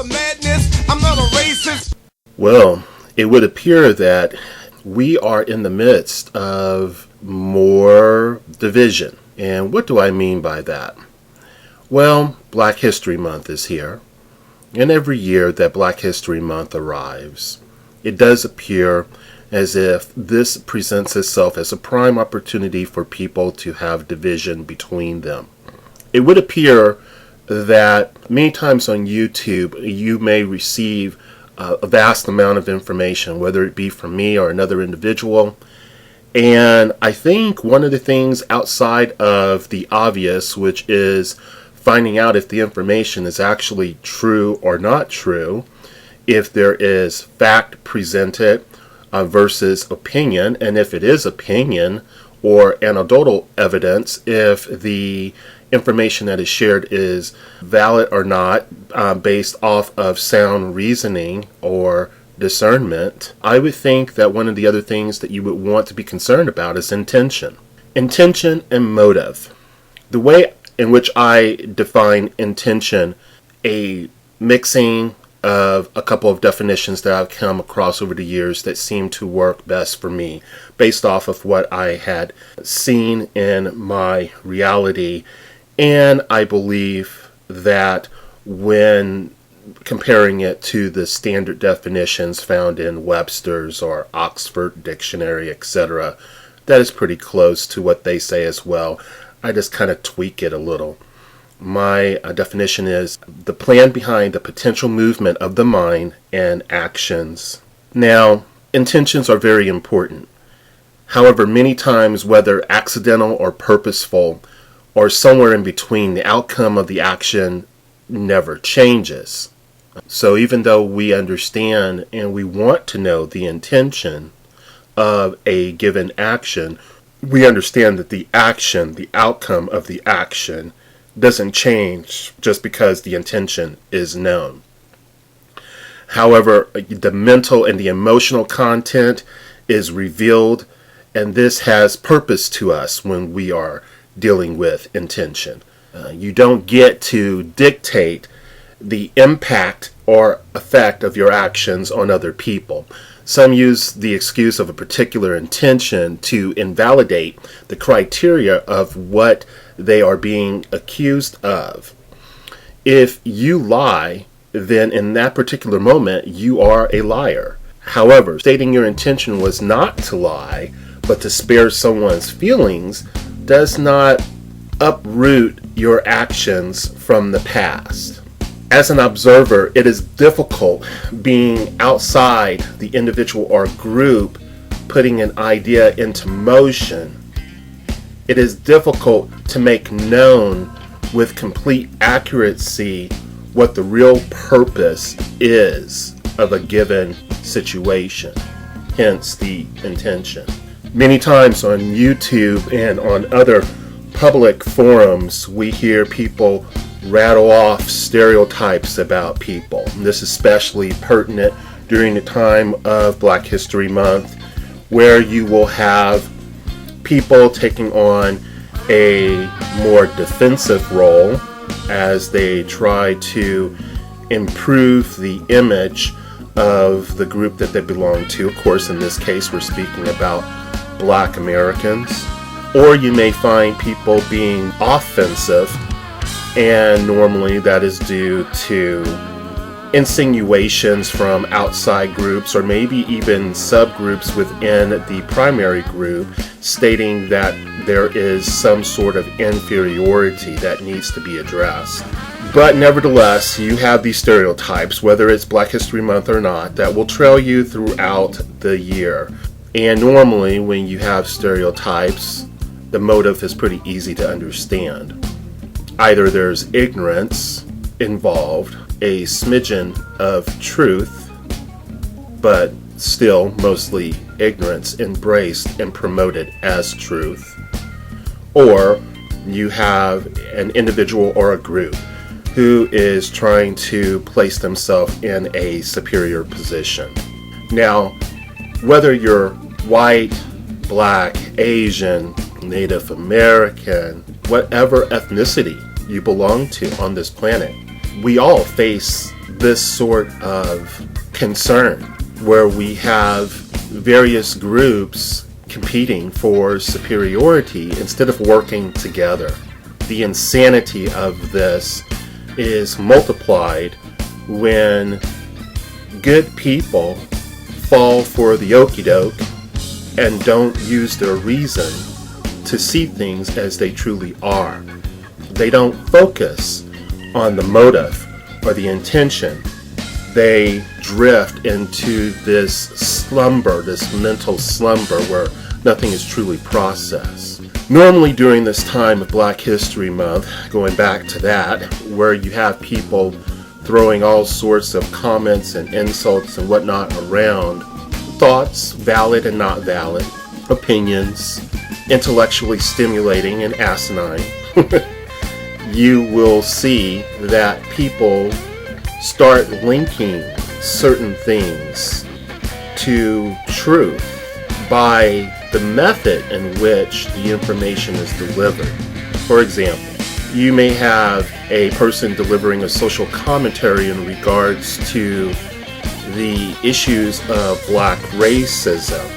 the madness. I'm not a racist. Well, it would appear that we are in the midst of more division. And what do I mean by that? Well, Black History Month is here. And every year that Black History Month arrives, it does appear as if this presents itself as a prime opportunity for people to have division between them. It would appear that many times on YouTube, you may receive a vast amount of information, whether it be from me or another individual. And I think one of the things outside of the obvious, which is finding out if the information is actually true or not true, if there is fact presented versus opinion, and if it is opinion or anecdotal evidence, if the information that is shared is valid or not, based off of sound reasoning or discernment, I would think that one of the other things that you would want to be concerned about is intention. Intention and motive. The way in which I define intention, a mixing of a couple of definitions that I've come across over the years that seem to work best for me, based off of what I had seen in my reality. And I believe that when comparing it to the standard definitions found in Webster's or Oxford Dictionary, etc., that is pretty close to what they say as well. I just kind of tweak it a little. My definition is the plan behind the potential movement of the mind and actions. Now, intentions are very important. However, many times, whether accidental or purposeful, or somewhere in between, the outcome of the action never changes. So even though we understand and we want to know the intention of a given action, we understand that the action, the outcome of the action, doesn't change just because the intention is known. However, the mental and the emotional content is revealed, and this has purpose to us when we are dealing with intention. You don't get to dictate the impact or effect of your actions on other people. Some use the excuse of a particular intention to invalidate the criteria of what they are being accused of. If you lie, then in that particular moment, you are a liar. However, stating your intention was not to lie, but to spare someone's feelings, does not uproot your actions from the past. As an observer, it is difficult being outside the individual or group, putting an idea into motion. It is difficult to make known with complete accuracy what the real purpose is of a given situation, hence the intention. Many times on YouTube and on other public forums, we hear people rattle off stereotypes about people. And this is especially pertinent during the time of Black History Month, where you will have people taking on a more defensive role as they try to improve the image of the group that they belong to. Of course, in this case, we're speaking about Black Americans. Or you may find people being offensive, and normally that is due to insinuations from outside groups or maybe even subgroups within the primary group, stating that there is some sort of inferiority that needs to be addressed. But nevertheless, you have these stereotypes, whether it's Black History Month or not, that will trail you throughout the year. And normally when you have stereotypes, the motive is pretty easy to understand. Either there's ignorance involved, a smidgen of truth, but still mostly ignorance embraced and promoted as truth, or you have an individual or a group who is trying to place themselves in a superior position. Now, whether you're white, Black, Asian, Native American, whatever ethnicity you belong to on this planet, we all face this sort of concern where we have various groups competing for superiority instead of working together. The insanity of this is multiplied when good people fall for the okie doke and don't use their reason to see things as they truly are. They don't focus on the motive or the intention. They drift into this slumber, this mental slumber where nothing is truly processed. Normally during this time of Black History Month, going back to that, where you have people throwing all sorts of comments and insults and whatnot around, thoughts, valid and not valid, opinions, intellectually stimulating and asinine, you will see that people start linking certain things to truth by the method in which the information is delivered. For example, you may have a person delivering a social commentary in regards to the issues of Black racism,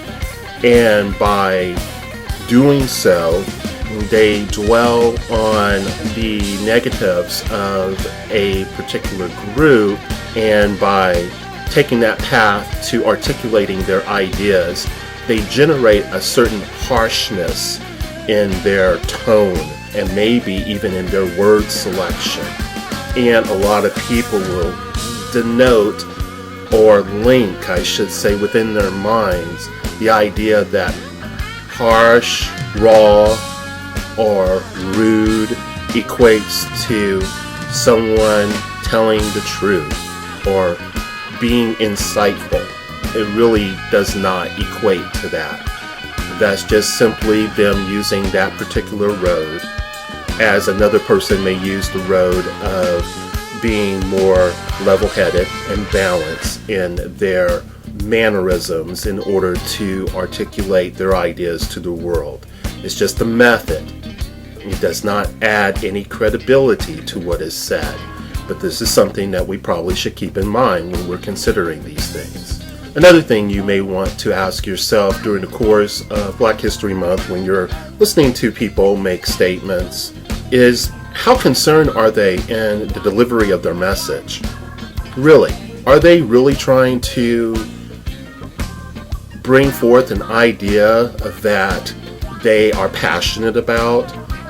and by doing so, they dwell on the negatives of a particular group, and by taking that path to articulating their ideas, they generate a certain harshness in their tone and maybe even in their word selection. And a lot of people will denote or link, I should say, within their minds the idea that harsh, raw, or rude equates to someone telling the truth or being insightful. It really does not equate to that. That's just simply them using that particular road, as another person may use the road of being more level-headed and balanced in their mannerisms in order to articulate their ideas to the world. It's just a method. It does not add any credibility to what is said. But this is something that we probably should keep in mind when we're considering these things. Another thing you may want to ask yourself during the course of Black History Month when you're listening to people make statements is, how concerned are they in the delivery of their message? Really? Are they really trying to bring forth an idea that they are passionate about,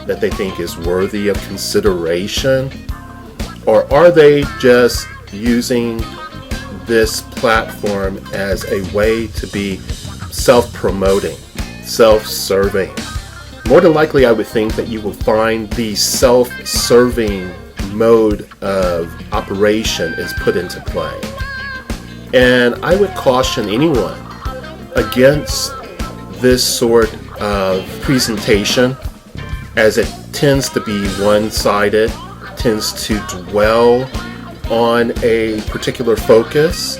that they think is worthy of consideration? Or are they just using this platform as a way to be self-promoting, self-serving? More than likely, I would think that you will find the self-serving mode of operation is put into play. And I would caution anyone against this sort of presentation, as it tends to be one-sided, tends to dwell on a particular focus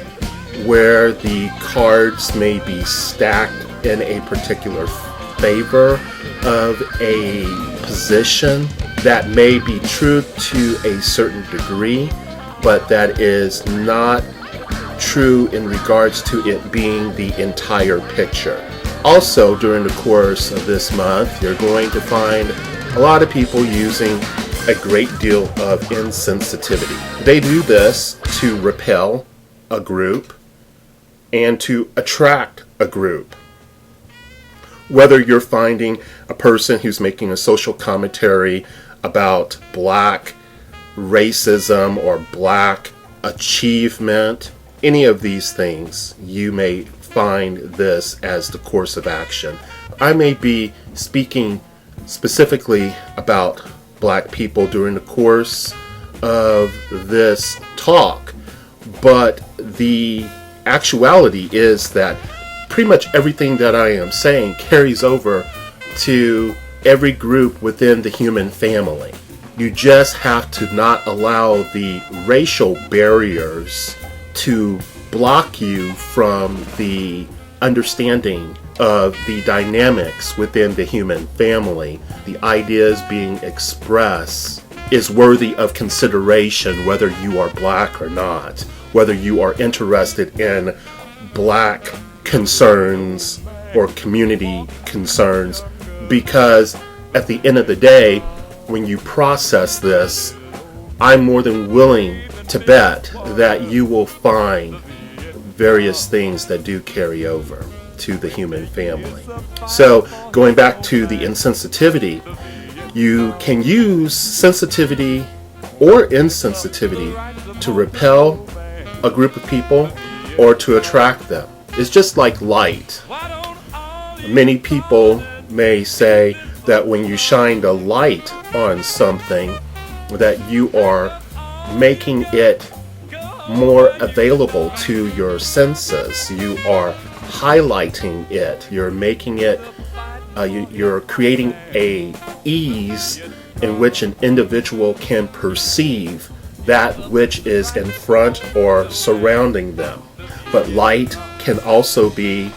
where the cards may be stacked in a particular favor of a position that may be true to a certain degree, but that is not true in regards to it being the entire picture. Also, during the course of this month, you're going to find a lot of people using a great deal of insensitivity. They do this to repel a group and to attract a group. Whether you're finding a person who's making a social commentary about Black racism or Black achievement, any of these things, you may find this as the course of action. I may be speaking specifically about Black people during the course of this talk, but the actuality is that pretty much everything that I am saying carries over to every group within the human family. You just have to not allow the racial barriers to block you from the understanding of the dynamics within the human family, the ideas being expressed is worthy of consideration, whether you are black or not, whether you are interested in black concerns or community concerns, because at the end of the day, when you process this, I'm more than willing to bet that you will find various things that do carry over to the human family. So going back to the insensitivity, you can use sensitivity or insensitivity to repel a group of people or to attract them. It's just like light. Many people may say that when you shine the light on something, that you are making it more available to your senses. You are highlighting it. You're making it, you're creating a ease in which an individual can perceive that which is in front or surrounding them. But light can also be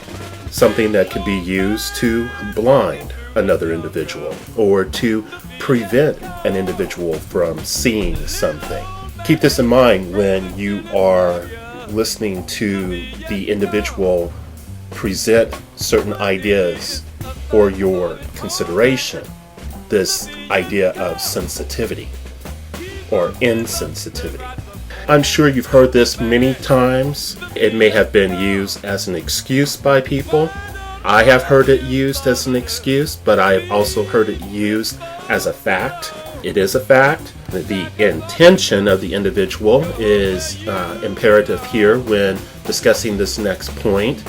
something that could be used to blind another individual or to prevent an individual from seeing something. Keep this in mind when you are listening to the individual present certain ideas for your consideration. This idea of sensitivity or insensitivity. I'm sure you've heard this many times. It may have been used as an excuse by people. I have heard it used as an excuse, but I have also heard it used as a fact. It is a fact. The intention of the individual is imperative here when discussing this next point,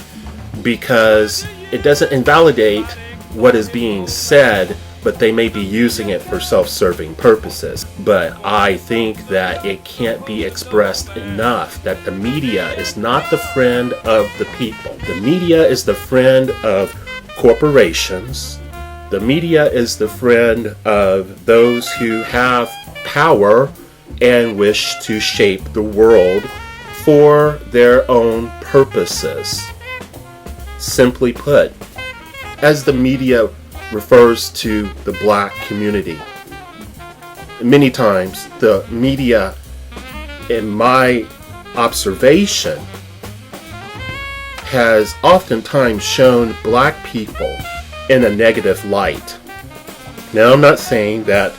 because it doesn't invalidate what is being said, but they may be using it for self-serving purposes. But I think that it can't be expressed enough that the media is not the friend of the people. The media is the friend of corporations. The media is the friend of those who have power and wish to shape the world for their own purposes. Simply put, as the media refers to the black community, many times the media, in my observation, has oftentimes shown black people in a negative light. Now, I'm not saying that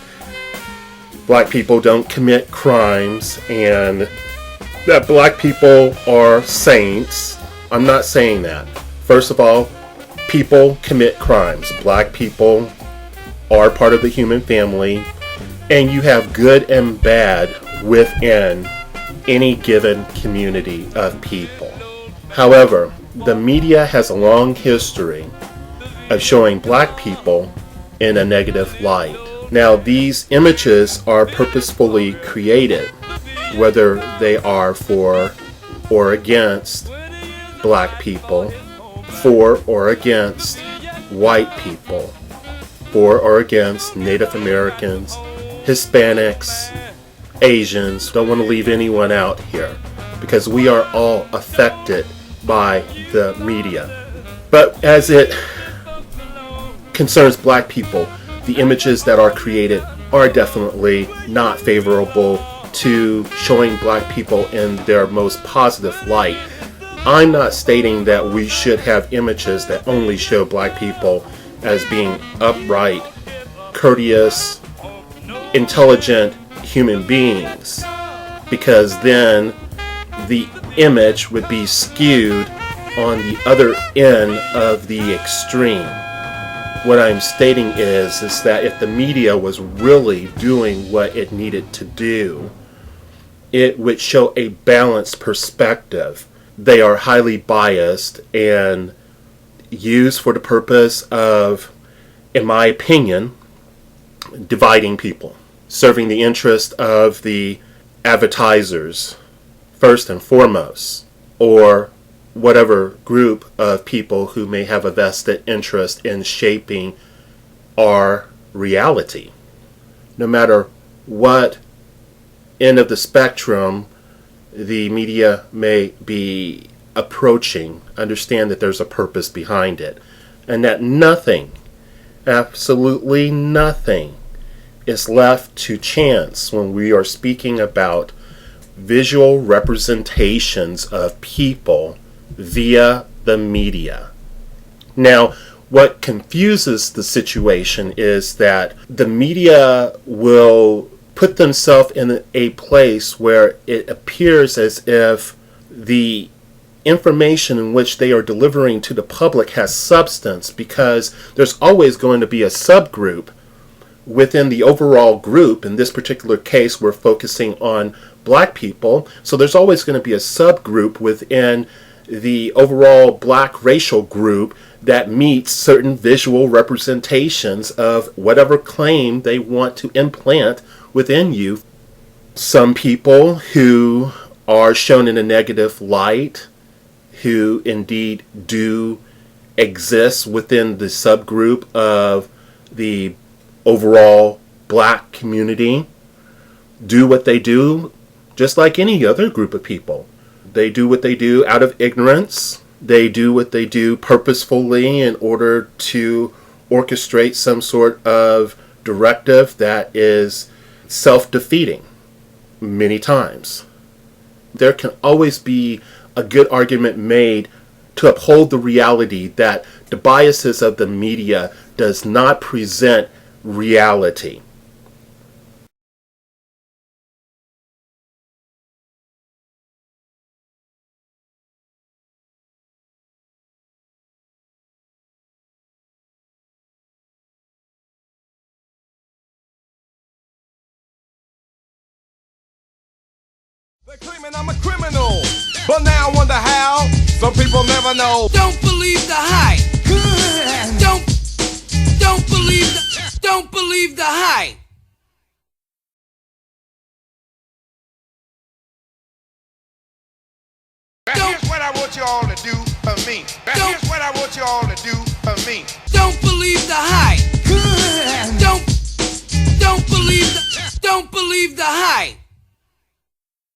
black people don't commit crimes and that black people are saints. I'm not saying that. First of all, people commit crimes. Black people are part of the human family, and you have good and bad within any given community of people. However, the media has a long history of showing black people in a negative light. Now, these images are purposefully created, whether they are for or against black people, for or against white people, for or against Native Americans, Hispanics, Asians. Don't want to leave anyone out here, because we are all affected by the media. But as it concerns black people, the images that are created are definitely not favorable to showing black people in their most positive light. I'm not stating that we should have images that only show black people as being upright, courteous, intelligent human beings, because then the image would be skewed on the other end of the extreme. What I'm stating is that if the media was really doing what it needed to do, it would show a balanced perspective. They are highly biased and used for the purpose of, in my opinion, dividing people, serving the interest of the advertisers first and foremost, or whatever group of people who may have a vested interest in shaping our reality. No matter what end of the spectrum the media may be approaching, understand that there's a purpose behind it, and that nothing, absolutely nothing, is left to chance when we are speaking about visual representations of people via the media. Now, what confuses the situation is that the media will put themselves in a place where it appears as if the information in which they are delivering to the public has substance, because there's always going to be a subgroup within the overall group. In this particular case, we're focusing on black people, so there's always going to be a subgroup within the overall black racial group that meets certain visual representations of whatever claim they want to implant within you. Some people who are shown in a negative light, who indeed do exist within the subgroup of the overall black community, do what they do just like any other group of people. They do what they do out of ignorance. They do what they do purposefully in order to orchestrate some sort of directive that is self-defeating many times. There can always be a good argument made to uphold the reality that the biases of the media does not present reality. They're claiming I'm a criminal, but now I wonder how. Some people never know. Don't believe the hype. Don't believe the hype. Here's what I want you all to do for me. Here's what I want you all to do for me. Don't believe the hype. Don't believe the hype.